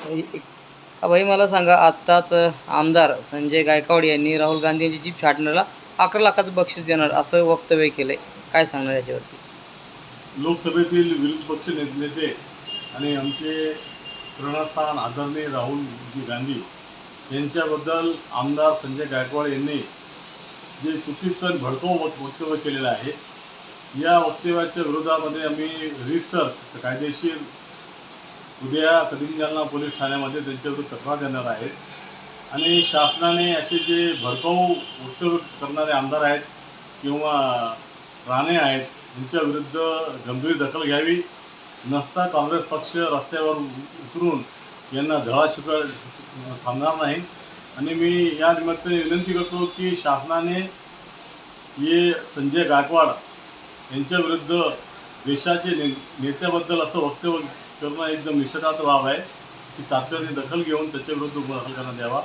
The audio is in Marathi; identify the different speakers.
Speaker 1: भाई मला सांगा, आत्ताच आमदार संजय गायकवाड यांनी राहुल गांधी यांची जीप छाटण्याला 11 लाखाचं बक्षीस देणार असं वक्तव्य केलंय. काय सांगणार याच्यावरती?
Speaker 2: लोकसभेतील विरोधी पक्ष नेते आणि आमचे प्रेरणास्थान आदरणीय राहुलजी गांधी यांच्याबद्दल आमदार संजय गायकवाड यांनी जे चुकीचं आणि भडकाऊ वक्तव्य केलेलं आहे, या वक्तव्याच्या विरोधामध्ये आम्ही रीतसर कायदेशीर उद्या कदम जालना पोलीस ठाण्यामध्ये त्यांच्याविरुद्ध तक्रार देणार आहे. आणि शासनाने असे जे भडकाऊ वक्तव्य करणारे आमदार आहेत किंवा राणे आहेत यांच्याविरुद्ध गंभीर दखल घ्यावी. नसता काँग्रेस पक्ष रस्त्यावर उतरून यांना धडा थांबणार नाही. आणि मी या निमित्ताने विनंती करतो की शासनाने हे संजय गायकवाड यांच्याविरुद्ध देशाचे नेत्याबद्दल असं वक्तव्य करणं एकदम निषेधार्ह बाब आहे, की तातडीने दखल घेऊन त्याच्याविरुद्ध गुन्हा दाखल करण्यात यावा.